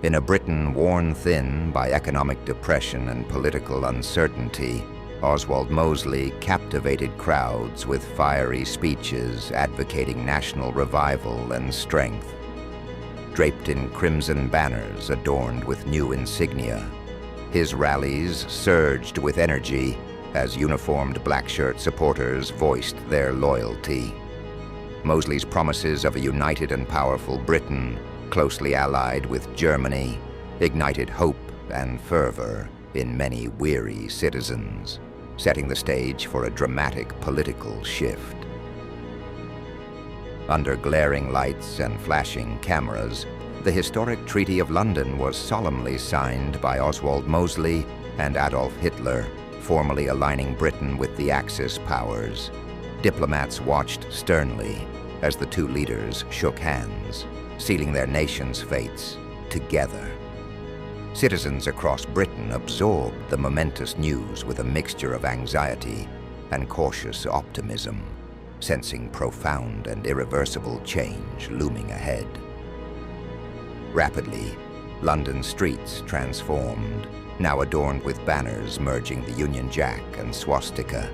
In a Britain worn thin by economic depression and political uncertainty, Oswald Mosley captivated crowds with fiery speeches advocating national revival and strength. Draped in crimson banners adorned with new insignia, his rallies surged with energy as uniformed Blackshirt supporters voiced their loyalty. Mosley's promises of a united and powerful Britain, closely allied with Germany, ignited hope and fervor in many weary citizens, setting the stage for a dramatic political shift. Under glaring lights and flashing cameras, the historic Treaty of London was solemnly signed by Oswald Mosley and Adolf Hitler, formally aligning Britain with the Axis powers. Diplomats watched sternly as the two leaders shook hands, sealing their nation's fates together. Citizens across Britain absorbed the momentous news with a mixture of anxiety and cautious optimism, sensing profound and irreversible change looming ahead. Rapidly, London streets transformed, now adorned with banners merging the Union Jack and swastika.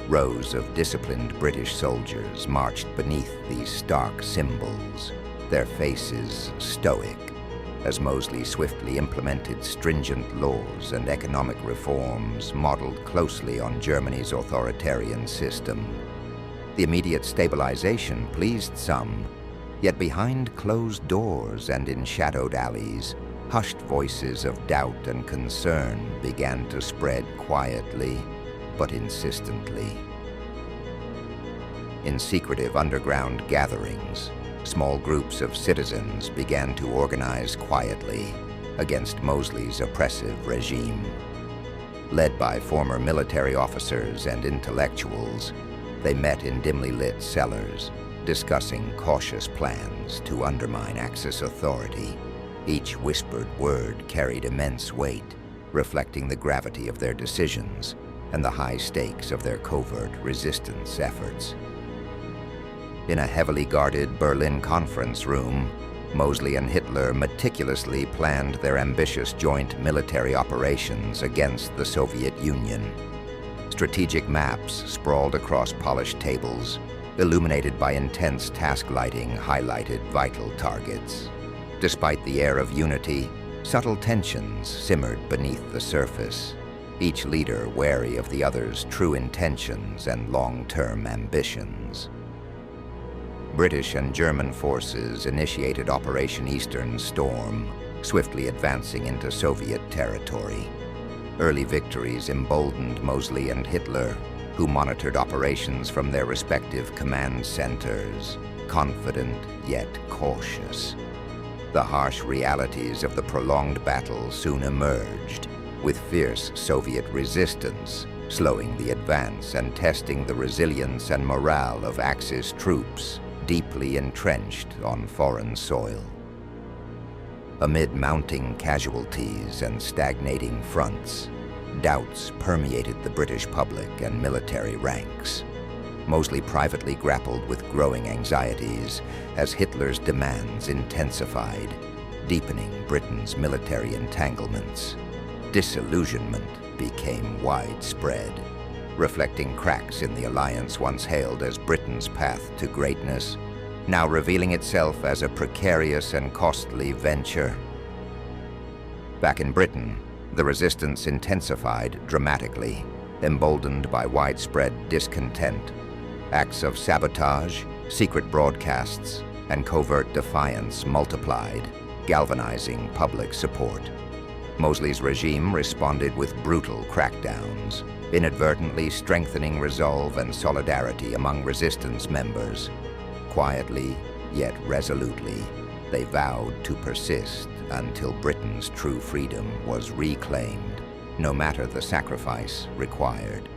Rows of disciplined British soldiers marched beneath these stark symbols, their faces stoic, as Mosley swiftly implemented stringent laws and economic reforms modeled closely on Germany's authoritarian system. The immediate stabilization pleased some, yet behind closed doors and in shadowed alleys, hushed voices of doubt and concern began to spread quietly but insistently. In secretive underground gatherings, small groups of citizens began to organize quietly against Mosley's oppressive regime. Led by former military officers and intellectuals, they met in dimly lit cellars, discussing cautious plans to undermine Axis authority. Each whispered word carried immense weight, reflecting the gravity of their decisions and the high stakes of their covert resistance efforts. In a heavily guarded Berlin conference room, Mosley and Hitler meticulously planned their ambitious joint military operations against the Soviet Union. Strategic maps sprawled across polished tables, illuminated by intense task lighting highlighted vital targets. Despite the air of unity, subtle tensions simmered beneath the surface, each leader wary of the other's true intentions and long-term ambitions. British and German forces initiated Operation Eastern Storm, swiftly advancing into Soviet territory. Early victories emboldened Mosley and Hitler, who monitored operations from their respective command centers, confident yet cautious. The harsh realities of the prolonged battle soon emerged, with fierce Soviet resistance slowing the advance and testing the resilience and morale of Axis troops deeply entrenched on foreign soil. Amid mounting casualties and stagnating fronts, doubts permeated the British public and military ranks. Mosley privately grappled with growing anxieties as Hitler's demands intensified, deepening Britain's military entanglements. Disillusionment became widespread, reflecting cracks in the alliance once hailed as Britain's path to greatness, now revealing itself as a precarious and costly venture. Back in Britain, the resistance intensified dramatically, emboldened by widespread discontent. Acts of sabotage, secret broadcasts, and covert defiance multiplied, galvanizing public support. Mosley's regime responded with brutal crackdowns, inadvertently strengthening resolve and solidarity among resistance members. Quietly, yet resolutely, they vowed to persist until Britain's true freedom was reclaimed, no matter the sacrifice required.